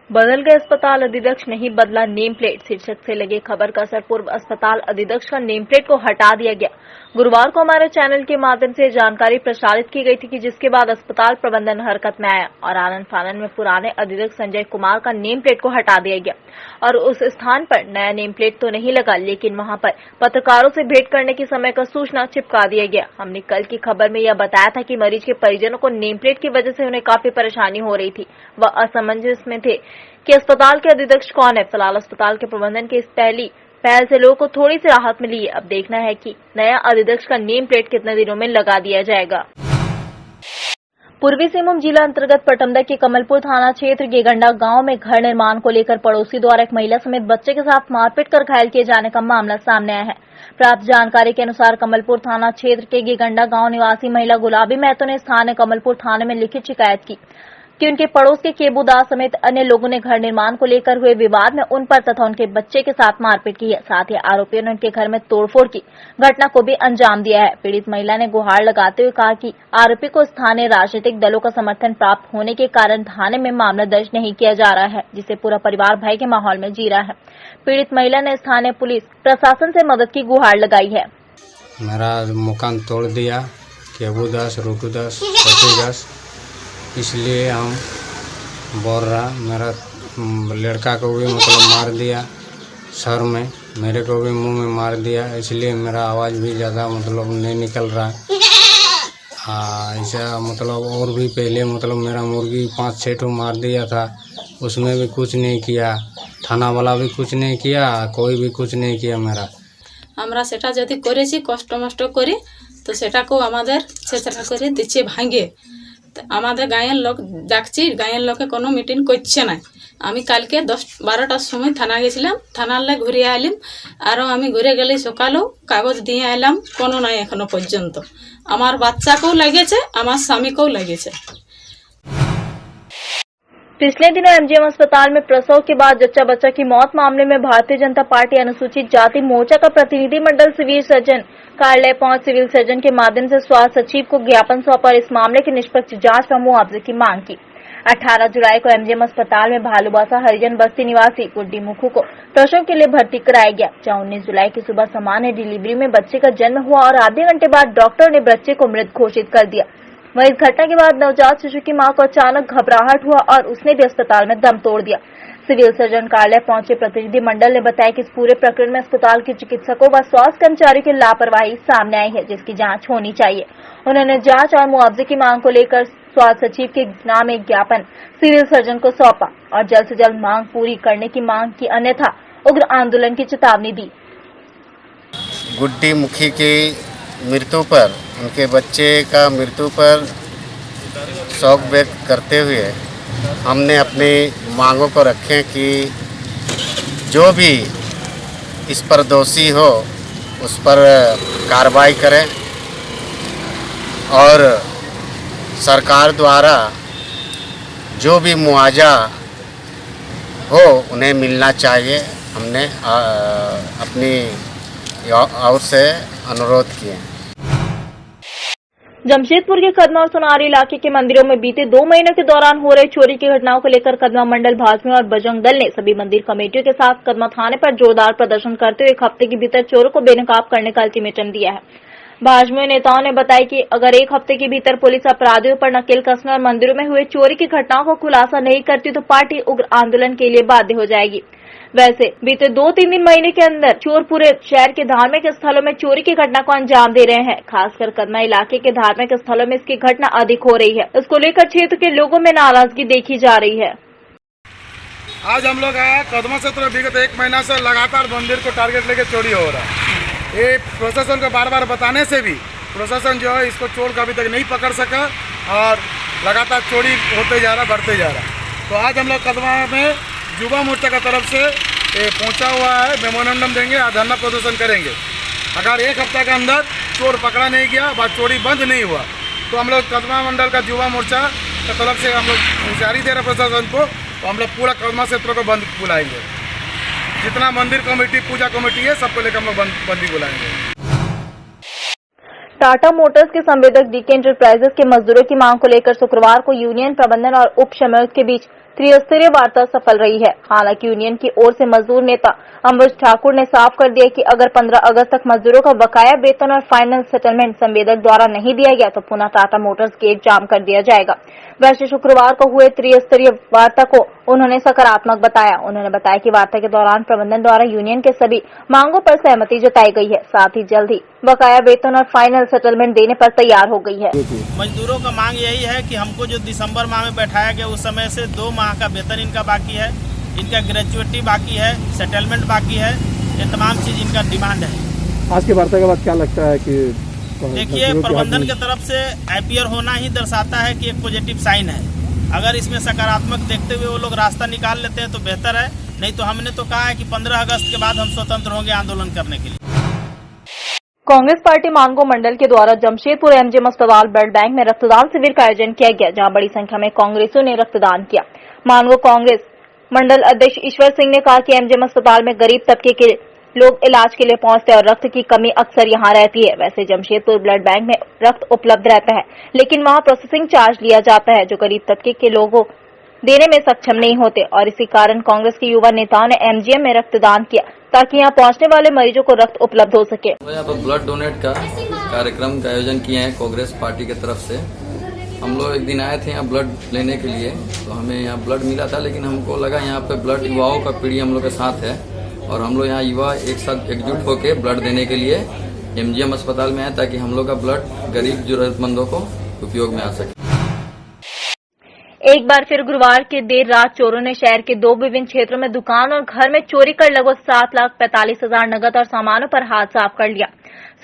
बदल गए अस्पताल अधीक्षक नहीं बदला नेम प्लेट शीर्षक से लगे खबर का असर पूर्व अस्पताल अधीक्षक का नेम प्लेट को हटा दिया गया। गुरुवार को हमारे चैनल के माध्यम से जानकारी प्रसारित की गई थी कि जिसके बाद अस्पताल प्रबंधन हरकत में आया और आनंद फानन में पुराने अधीक्षक संजय कुमार का नेम प्लेट को हटा दिया गया और उस स्थान पर नया नेम प्लेट तो नहीं लगा, लेकिन वहां पर पत्रकारों से भेंट करने की समय का सूचना चिपका दिया गया। हमने कल की खबर में यह बताया था कि मरीज के परिजनों को नेम प्लेट की वजह से उन्हें काफी परेशानी हो रही थी। वह असमंजस में थे कि अस्पताल के अधीक्षक कौन है। फिलहाल अस्पताल के प्रबंधन की इस पहल से लोगों को थोड़ी सी राहत मिली है। अब देखना है कि नया अधीक्षक का नेम प्लेट कितने दिनों में लगा दिया जाएगा। पूर्वी सिंहभूम जिला अंतर्गत पटमदा के कमलपुर थाना क्षेत्र गेगंडा गांव में घर निर्माण को लेकर पड़ोसी द्वारा एक महिला समेत बच्चे के साथ मारपीट कर घायल किए जाने का मामला सामने आया है। प्राप्त जानकारी के अनुसार कमलपुर थाना क्षेत्र के गेगंडा गांव निवासी महिला गुलाबी महतो ने स्थानीय कमलपुर थाने में लिखित शिकायत की कि उनके पड़ोस के केबूदास समेत अन्य लोगों ने घर निर्माण को लेकर हुए विवाद में उन पर तथा उनके बच्चे के साथ मारपीट की है। साथ ही आरोपियों ने उनके घर में तोड़फोड़ की घटना को भी अंजाम दिया है। पीड़ित महिला ने गुहार लगाते हुए कहा कि आरोपी को स्थानीय राजनीतिक दलों का समर्थन प्राप्त होने के कारण थाने में मामला दर्ज नहीं किया जा रहा है, जिससे पूरा परिवार भय के माहौल में जी रहा है। पीड़ित महिला ने स्थानीय पुलिस प्रशासन से मदद की गुहार लगाई है। मेरा मकान तोड़ दिया, केबूदास, रोटूदास, छोटूदास, इसलिए हम बोल रहा मेरा लड़का को भी मतलब मार दिया सर में, मेरे को भी मुंह में मार दिया, इसलिए मेरा आवाज़ भी ज़्यादा मतलब नहीं निकल रहा। ऐसा मतलब और भी पहले मतलब मेरा मुर्गी 5-6 ठो मार दिया था, उसमें भी कुछ नहीं किया, थाना वाला भी कुछ नहीं किया, कोई भी कुछ नहीं किया। मेरा আমরা সেটা যদি করেছি কষ্ট মষ্ট করে তো সেটাকেও আমাদের চেষ্টা করে দিচ্ছে ভাঙে। আমাদের গাঁয়ের লোক ডাকছি, গাঁয়ের লোকে কোনো মিটিং করছে না। আমি কালকে 10-12টার সময় থানা গেছিলাম, থানার ঘুরে আইলাম, আরও আমি ঘুরে গেলে সকালেও কাগজ দিয়ে এলাম, কোনো নাই এখনো পর্যন্ত। আমার বাচ্চাকেও লেগেছে, আমার স্বামীকেও লেগেছে। पिछले दिनों एमजीएम अस्पताल में प्रसव के बाद जच्चा बच्चा की मौत मामले में भारतीय जनता पार्टी अनुसूचित जाति मोर्चा का प्रतिनिधि मंडल सिविल सर्जन कार्यालय पहुंच सिविल सर्जन के माध्यम से स्वास्थ्य सचिव को ज्ञापन सौंपा और इस मामले की निष्पक्ष जांच व मुआवजे की मांग की। 18 जुलाई को एमजीएम अस्पताल में भालूबासा हरिजन बस्ती निवासी गुड्डी मुखू को प्रसव के लिए भर्ती कराया गया, जहां 19 जुलाई की सुबह सामान्य डिलीवरी में बच्चे का जन्म हुआ और आधे घंटे बाद डॉक्टर ने बच्चे को मृत घोषित कर दिया। वहीं इस घटना के बाद नवजात शिशु की मां को अचानक घबराहट हुआ और उसने भी अस्पताल में दम तोड़ दिया। सिविल सर्जन कार्यालय पहुंचे प्रतिनिधि मंडल ने बताया कि इस पूरे प्रकरण में अस्पताल के चिकित्सकों व स्वास्थ्य कर्मचारियों की लापरवाही सामने आई है, जिसकी जांच होनी चाहिए। उन्होंने जांच और मुआवजे की मांग को लेकर स्वास्थ्य सचिव के नाम एक ज्ञापन सिविल सर्जन को सौंपा और जल्द से जल्द मांग पूरी करने की मांग की, अन्यथा उग्र आंदोलन की चेतावनी दी। गुड्डी मुखी की मृत्यु पर, उनके बच्चे का मृत्यु पर शोक व्यक्त करते हुए हमने अपनी मांगों को रखें कि जो भी इस पर दोषी हो उस पर कार्रवाई करें और सरकार द्वारा जो भी मुआवजा हो उन्हें मिलना चाहिए। हमने अपनी ओर से अनुरोध किए। जमशेदपुर के कदमा और सोनारी इलाके के मंदिरों में बीते 2 महीनों के दौरान हो रही चोरी की घटनाओं को लेकर कदमा मंडल भाजपा और बजरंग दल ने सभी मंदिर कमेटियों के साथ कदमा थाने पर जोरदार प्रदर्शन करते हुए 1 हफ्ते के भीतर चोरों को बेनकाब करने का अल्टीमेटम दिया है। भाजपा नेताओं ने बताया कि अगर 1 हफ्ते के भीतर पुलिस अपराधियों पर नकेल कसने और मंदिरों में हुए चोरी की घटनाओं को खुलासा नहीं करती तो पार्टी उग्र आंदोलन के लिए बाध्य हो जाएगी। वैसे बीते 2-3 महीने के अंदर चोर पूरे शहर के धार्मिक स्थलों में चोरी की घटना को अंजाम दे रहे हैं। खासकर कदमा इलाके के धार्मिक स्थलों में इसकी घटना अधिक हो रही है। इसको लेकर क्षेत्र के लोगों में नाराजगी देखी जा रही है। आज हम लोग आए कदमा से तो विगत 1 महीना से लगातार मंदिर को टारगेट लेके चोरी हो रहा है। ये प्रशासन को बार बार बताने से भी प्रशासन जो है इसको चोर का अभी तक नहीं पकड़ सका और लगातार चोरी होते जा रहा, बढ़ते जा रहा। तो आज हम लोग कदमा में युवा मोर्चा का तरफ से पहुंचा हुआ है, मेमोरेंडम देंगे और धरना प्रदर्शन करेंगे। अगर 1 हफ्ते के अंदर चोर पकड़ा नहीं गया, बात चोरी बंद नहीं हुआ तो हम लोग कदमा मंडल का युवा मोर्चा की तरफ से हम लोग होशियारी दे रहे प्रशासन को, तो हम लोग पूरा कदमा क्षेत्र को बंद बुलाएंगे। जितना मंदिर कमेटी, पूजा कमेटी है, सबको लेकर हम लोग बंदी बुलाएंगे। टाटा मोटर्स के संवेदक डीके एंटरप्राइजेस के मजदूरों की मांग को लेकर शुक्रवार को यूनियन प्रबंधन और उप समन्वयक के बीच त्रिस्तरीय वार्ता सफल रही है। हालांकि यूनियन की ओर से मजदूर नेता अमृत ठाकुर ने साफ कर दिया कि अगर 15 अगस्त तक मजदूरों का बकाया वेतन और फाइनल सेटलमेंट संवेदक द्वारा नहीं दिया गया तो पुनः टाटा मोटर्स गेट जाम कर दिया जाएगा। वैसे शुक्रवार को हुए त्रिस्तरीय वार्ता को उन्होंने सकारात्मक बताया। उन्होंने बताया कि वार्ता के दौरान प्रबंधन द्वारा यूनियन के सभी मांगों पर सहमति जताई गई है, साथ ही जल्द ही बकाया वेतन और फाइनल सेटलमेंट देने पर तैयार हो गई है। मजदूरों का मांग यही है कि हमको जो दिसंबर माह में बैठाया गया उस समय से 2 माह का वेतन इनका बाकी है, इनका ग्रेजुएटी बाकी है, सेटलमेंट बाकी है, ये तमाम चीज इनका डिमांड है। आज की वार्ता के बाद क्या लगता है कि देखिए प्रबंधन की तरफ से आईपीआर होना ही दर्शाता है कि एक पॉजिटिव साइन है। अगर इसमें सकारात्मक देखते हुए वो लोग रास्ता निकाल लेते हैं तो बेहतर है, नहीं तो हमने तो कहा है कि 15 अगस्त के बाद हम स्वतंत्र होंगे आंदोलन करने के लिए। कांग्रेस पार्टी मानगो मंडल के द्वारा जमशेदपुर एमजीएम अस्पताल ब्लड बैंक में रक्तदान शिविर का आयोजन किया गया, जहां बड़ी संख्या में कांग्रेसियों ने रक्तदान किया। मानगो कांग्रेस मंडल अध्यक्ष ईश्वर सिंह ने कहा कि एमजीएम अस्पताल में गरीब तबके के लोग इलाज के लिए पहुंचते हैं और रक्त की कमी अक्सर यहां रहती है। वैसे जमशेदपुर ब्लड बैंक में रक्त उपलब्ध रहता है, लेकिन वहां प्रोसेसिंग चार्ज लिया जाता है, जो गरीब तबके के लोगों देने में सक्षम नहीं होते, और इसी कारण कांग्रेस के युवा नेताओं ने एमजीएम में रक्तदान किया ताकि यहां पहुंचने वाले मरीजों को रक्त उपलब्ध हो सके। यहाँ पर ब्लड डोनेट का कार्यक्रम का आयोजन किए हैं कांग्रेस पार्टी की तरफ से। हम लोग एक दिन आए थे यहाँ ब्लड लेने के लिए, तो हमें यहाँ ब्लड मिला था, लेकिन हमको लगा यहाँ पे ब्लड युवाओं का पीढ़ी हम लोग के साथ है, और हम लोग यहाँ युवा एक साथ एकजुट होकर ब्लड देने के लिए एमजीएम अस्पताल में आए, ताकि हम लोग का ब्लड गरीब जरूरतमंदों को उपयोग में आ सके। एक बार फिर गुरुवार की देर रात चोरों ने शहर के 2 विभिन्न क्षेत्रों में दुकान और घर में चोरी कर लगभग 7,45,000 नकद और सामानों पर हाथ साफ कर लिया।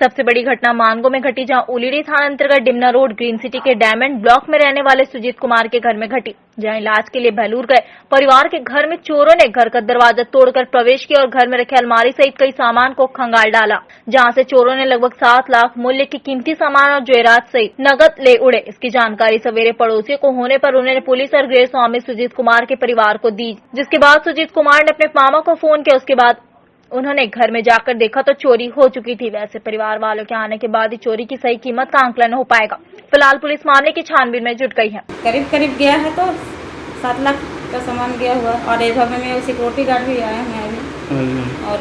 सबसे बड़ी घटना मानगो में घटी, जहां उलीड़ी थाना अंतर्गत डिमना रोड ग्रीन सिटी के डायमंड ब्लॉक में रहने वाले सुजीत कुमार के घर में घटी, जहां इलाज के लिए बेलूर गए परिवार के घर में चोरों ने घर का दरवाजा तोड़कर प्रवेश किया और घर में रखे अलमारी सहित कई सामान को खंगाल डाला, जहां से चोरों ने लगभग 7 लाख मूल्य के कीमती सामान और जेवरात सहित नकद ले उड़े। इसकी जानकारी सवेरे पड़ोसियों को होने पर उन्होंने पुलिस और गृह स्वामी सुजीत कुमार के परिवार को दी, जिसके बाद सुजीत कुमार ने अपने मामा को फोन किया। उसके बाद उन्होंने घर में जाकर देखा तो चोरी हो चुकी थी। वैसे परिवार वालों के आने के बाद ही चोरी की सही कीमत का आंकलन हो पाएगा। फिलहाल पुलिस मामले की छानबीन में जुट गई है। करीब गया है तो 7 लाख का सामान गया हुआ, और एक घर में सिक्योरिटी गार्ड भी आए हैं अभी, और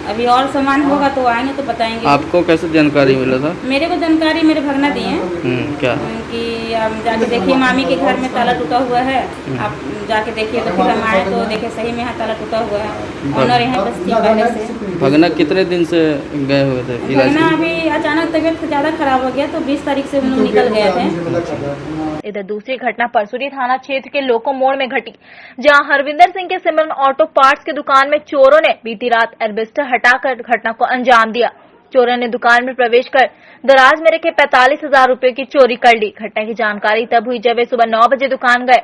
अभी और सामान होगा तो आएंगे तो बताएंगे। आपको कैसे जानकारी मिला था? मेरे को जानकारी मेरे भगना दिए हैं। क्या कि आप जाके देखिए, मामी के घर में ताला टूटा हुआ है, आप जाके देखिए। तो फिर हम आए तो देखे सही में यहाँ ताला टूटा हुआ है, ऑनर यहाँ बस थी पहले से। भगना कितने दिन से गए हुए थे इलाज? भगना अभी अचानक तबीयत ज्यादा खराब हो गया तो 20 तारीख से हम लोग निकल गए थे। इधर दूसरी घटना परसुरी थाना क्षेत्र के लोको मोड़ में घटी, जहां हरविंदर सिंह के सिमरन ऑटो पार्ट्स की दुकान में चोरों ने बीती रात एल्बेस्टर हटाकर घटना को अंजाम दिया। चोरों ने दुकान में प्रवेश कर दराज में रखे 45,000 रुपए की चोरी कर ली। घटना की जानकारी तब हुई जब वे सुबह 9 बजे दुकान गए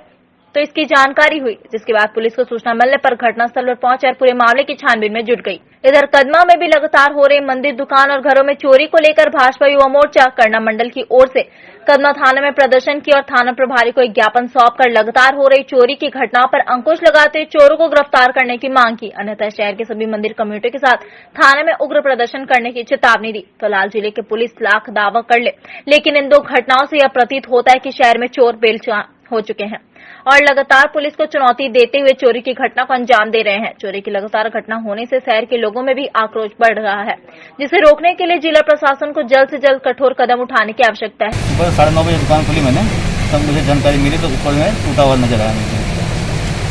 तो इसकी जानकारी हुई, जिसके बाद पुलिस को सूचना मिलने पर घटनास्थल पर पहुंच और पूरे मामले की छानबीन में जुट गई। इधर कदमा में भी लगातार हो रहे मंदिर, दुकान और घरों में चोरी को लेकर भाजपा युवा मोर्चा करना मंडल की ओर से कदमा थाने में प्रदर्शन किया और थाना प्रभारी को एक ज्ञापन सौंपकर लगातार हो रही चोरी की घटनाओं पर अंकुश लगाते हुए चोरों को गिरफ्तार करने की मांग की। अन्यथा शहर के सभी मंदिर कम्युनिटी के साथ थाने में उग्र प्रदर्शन करने की चेतावनी दी। फिलहाल जिले के पुलिस लाख दावा कर ले, लेकिन इन 2 घटनाओं से यह प्रतीत होता है कि शहर में चोर बेलचान हो चुके हैं और लगातार पुलिस को चुनौती देते हुए चोरी की घटना को अंजाम दे रहे हैं। चोरी की लगातार घटना होने से शहर के लोगों में भी आक्रोश बढ़ रहा है, जिसे रोकने के लिए जिला प्रशासन को जल्द से जल्द कठोर कदम उठाने की आवश्यकता है। सुबह 9:30 बजे दुकान खोली मैंने, तब मुझे जानकारी मिली तो ऊपर में टूटा हुआ नजर आया मुझे,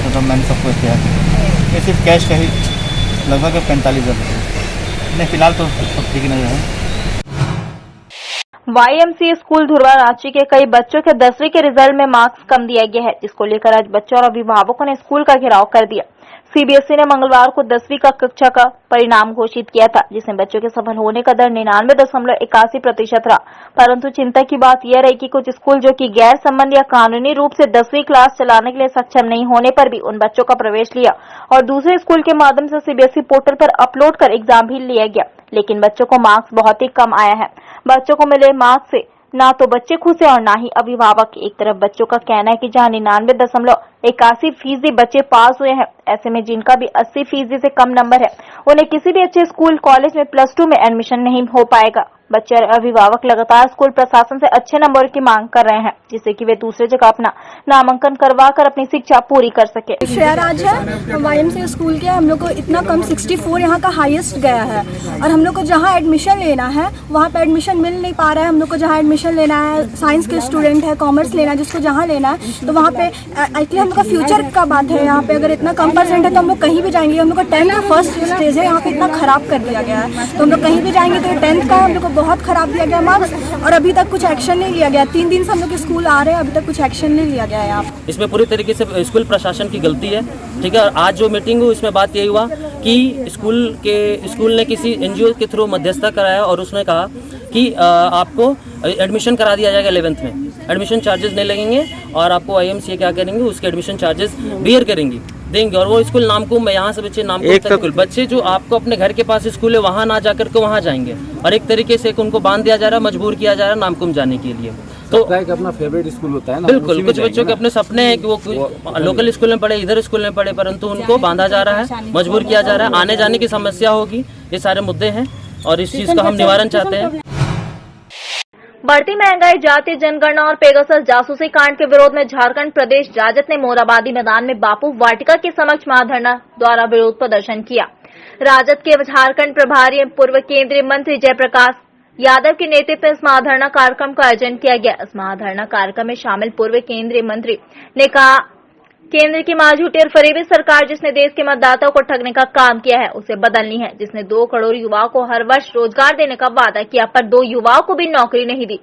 तो तब मैंने सबको इख्तियार किया। ये सिर्फ कैश का ही लगभग 45,000 रुपये। नहीं, फिलहाल तो सब ठीक नजर है। YMCA स्कूल धुरवा रांची के कई बच्चों के 10वीं के रिजल्ट में मार्क्स कम दिया गया है, जिसको लेकर आज बच्चों और अभिभावकों ने स्कूल का घेराव कर दिया। CBSE ने मंगलवार को 10वीं का कक्षा का परिणाम घोषित किया था, जिसमें बच्चों के सफल होने का दर 99.81% रहा। परंतु चिंता की बात यह रही कि कुछ स्कूल जो कि गैर संबंध या कानूनी रूप से 10वीं क्लास चलाने के लिए सक्षम नहीं होने पर भी उन बच्चों का प्रवेश लिया और दूसरे स्कूल के माध्यम से CBSE पोर्टल पर अपलोड कर एग्जाम भी लिया गया, लेकिन बच्चों को मार्क्स बहुत ही कम आया है। बच्चों को मिले मार्क्स से ना तो बच्चे खुश है और ना ही अभिभावक। एक तरफ बच्चों का कहना है कि जहां 99.81% बच्चे पास हुए हैं, ऐसे में जिनका भी 80% से कम नंबर है उन्हें किसी भी अच्छे स्कूल कॉलेज में +2 में एडमिशन नहीं हो पाएगा। बच्चे और अभिभावक लगातार स्कूल प्रशासन से अच्छे नंबर की मांग कर रहे हैं, जिससे कि वे दूसरे जगह अपना नामांकन करवाकर अपनी शिक्षा पूरी कर सके। श्रेयराज है, YMCA स्कूल के हम लोग को इतना कम 64 यहाँ का हाईएस्ट गया है, और हम लोग को जहाँ एडमिशन लेना है वहाँ पे एडमिशन मिल नहीं पा रहा है। हम लोग को जहाँ एडमिशन लेना है, साइंस के स्टूडेंट है, कॉमर्स लेना है, जिसको जहाँ लेना है, तो वहाँ पे एक्चुअली हम लोग का फ्यूचर का बात है। यहाँ पे अगर इतना कम परसेंट है तो हम लोग कहीं भी जाएंगे। हम लोग का 10th का फर्स्ट स्टेज है, यहाँ पे इतना खराब कर दिया गया है, तो हम लोग कहीं भी जाएंगे तो 10th का हम लोग को बहुत खराब दिया गया मार्क्स, और अभी तक कुछ एक्शन नहीं लिया गया। 3 दिन से हम लोग स्कूल आ रहे हैं, अभी तक कुछ एक्शन नहीं लिया गया है। यहाँ इसमें पूरी तरीके से स्कूल प्रशासन की गलती है, ठीक है। और आज जो मीटिंग हुई इसमें बात यही हुआ कि स्कूल ने किसी NGO के थ्रू मध्यस्थता कराया और उसने कहा कि आपको एडमिशन करा दिया जाएगा 11th में। एडमिशन चार्जेस नहीं लगेंगे और आपको IMCA क्या करेंगे उसके एडमिशन चार्जेस बियर करेंगी देंगे। और वो स्कूल नामकुम में यहाँ से बच्चे नामकुम बच्चे जो आपको अपने घर के पास स्कूल है वहाँ ना जाकर के वहाँ जाएंगे और एक तरीके से उनको बांध दिया जा रहा है, मजबूर किया जा रहा है नामकुम जाने के लिए। तो अपना फेवरेट स्कूल होता है ना, बिल्कुल कुछ बच्चों के अपने सपने हैं कि वो लोकल स्कूल में पढ़े, इधर स्कूल में पढ़े, परंतु उनको बांधा जा रहा है, मजबूर किया जा रहा है, आने जाने की समस्या होगी। ये सारे मुद्दे हैं और इस चीज का हम निवारण चाहते हैं। बढ़ती महंगाई, जातीय जनगणना और पेगासस जासूसी कांड के विरोध में झारखंड प्रदेश राजद ने मोराबादी मैदान में बापू वाटिका के समक्ष महाधरना द्वारा विरोध प्रदर्शन किया। राजद के झारखंड प्रभारी पूर्व केंद्रीय मंत्री जयप्रकाश यादव के नेतृत्व में इस महाधरना कार्यक्रम का आयोजन किया गया। इस महाधरना कार्यक्रम में शामिल पूर्व केंद्रीय मंत्री ने कहा, केंद्र की मांझूठी और फरेबी सरकार जिसने देश के मतदाताओं को ठगने का काम किया है उसे बदलनी है, जिसने 2 करोड़ युवाओं को हर वर्ष रोजगार देने का वादा किया पर 2 युवाओं को भी नौकरी नहीं दी।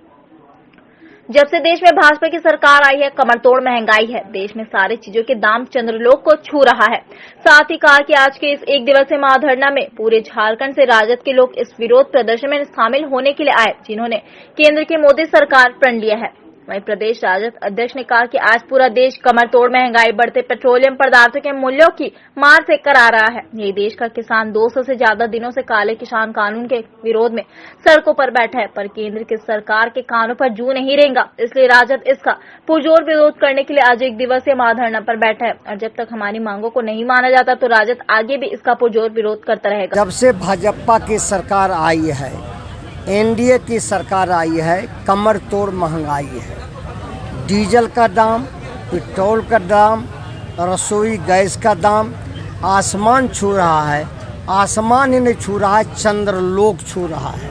जब से देश में भाजपा की सरकार आई है कमरतोड़ महंगाई है, देश में सारी चीजों के दाम चंद्रलोक को छू रहा है। साथ ही कहा कि आज के इस 1 दिवसीय महाधरना में पूरे झारखंड से राजद के लोग इस विरोध प्रदर्शन में शामिल होने के लिए आए, जिन्होंने केंद्र की मोदी सरकार प्रण लिया है। वहीं प्रदेश राजद अध्यक्ष ने कहा कि आज पूरा देश कमरतोड़ महंगाई, बढ़ते पेट्रोलियम पदार्थों के मूल्यों की मार से करा रहा है। यही देश का किसान 200 से ज्यादा दिनों से काले किसान कानून के विरोध में सड़कों पर बैठा है, पर केंद्र की सरकार के कानों पर जू नहीं रहेगा। इसलिए राजद इसका पुरजोर विरोध करने के लिए आज 1 दिवसीय महाधरना पर बैठा है और जब तक हमारी मांगों को नहीं माना जाता तो राजद आगे भी इसका पुरजोर विरोध करता रहेगा। जब से भाजपा की सरकार आई है, NDA की सरकार आई है, कमर तोड़ महंगाई है। डीजल का दाम, पेट्रोल का दाम, रसोई गैस का दाम आसमान छू रहा है। आसमान ही नहीं छू रहा है, चंद्रलोक छू रहा है।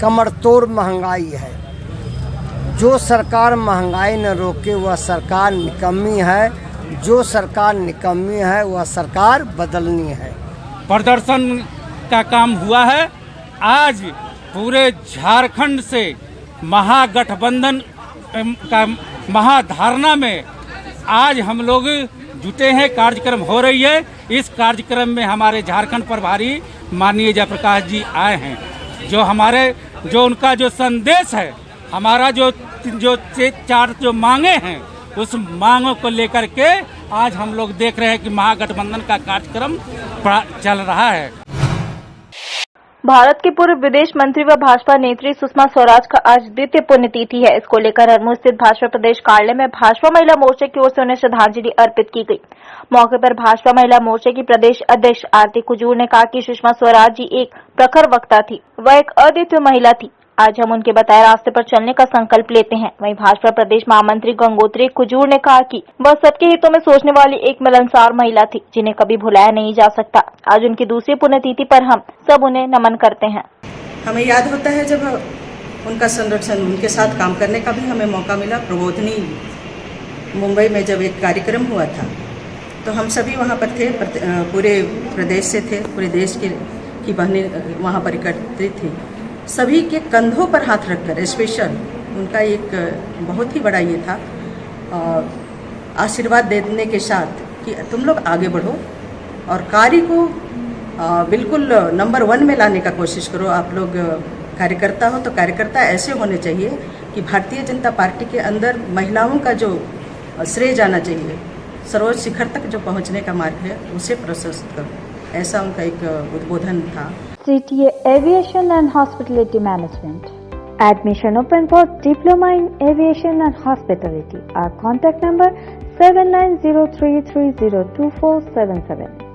कमर तोड़ महंगाई है। जो सरकार महंगाई न रोके वह सरकार निकम्मी है। जो सरकार निकम्मी है वह सरकार बदलनी है। प्रदर्शन का काम हुआ है। आज पूरे झारखंड से महागठबंधन का महाधारणा में आज हम लोग जुटे हैं, कार्यक्रम हो रही है। इस कार्यक्रम में हमारे झारखंड प्रभारी माननीय जयप्रकाश जी आए हैं, जो उनका जो संदेश है, हमारा जो 4 जो मांगे हैं उस मांगों को लेकर के आज हम लोग देख रहे हैं कि महागठबंधन का कार्यक्रम चल रहा है। भारत की पूर्व विदेश मंत्री व भाजपा नेत्री सुषमा स्वराज का आज द्वितीय पुण्यतिथि है। इसको लेकर हरमू स्थित भाजपा प्रदेश कार्यालय में भाजपा महिला मोर्चा की ओर से उन्हें श्रद्धांजलि अर्पित की गई। मौके पर भाजपा महिला मोर्चा की प्रदेश अध्यक्ष आरती कुजूर ने कहा कि सुषमा स्वराज जी एक प्रखर वक्ता थी, वह एक अद्वितीय महिला थी। आज हम उनके बताए रास्ते पर चलने का संकल्प लेते हैं। वहीं भाजपा प्रदेश महामंत्री गंगोत्री कुजूर ने कहा कि वह सबके हितों में सोचने वाली एक मिलनसार महिला थी, जिन्हें कभी भुलाया नहीं जा सकता। आज उनकी दूसरी पुण्यतिथि पर हम सब उन्हें नमन करते हैं। हमें याद होता है जब उनका संरक्षण, उनके साथ काम करने का भी हमें मौका मिला। प्रबोधनी मुंबई में जब एक कार्यक्रम हुआ था तो हम सभी वहाँ पर थे, पूरे प्रदेश से थे, पूरे देश की बहनें वहाँ पर एकत्रित थी। सभी के कंधों पर हाथ रखकर स्पेशल उनका एक बहुत ही बड़ा ये था आशीर्वाद देने के साथ कि तुम लोग आगे बढ़ो और कार्य को बिल्कुल नंबर 1 में लाने का कोशिश करो। आप लोग कार्यकर्ता हो तो कार्यकर्ता ऐसे होने चाहिए कि भारतीय जनता पार्टी के अंदर महिलाओं का जो श्रेय जाना चाहिए, सर्वोच्च शिखर तक जो पहुंचने का मार्ग है उसे प्रशस्त करो, ऐसा उनका एक उद्बोधन था। CTA Aviation and Hospitality Management. Admission open for Diploma in Aviation and Hospitality. Our contact number 7903302477.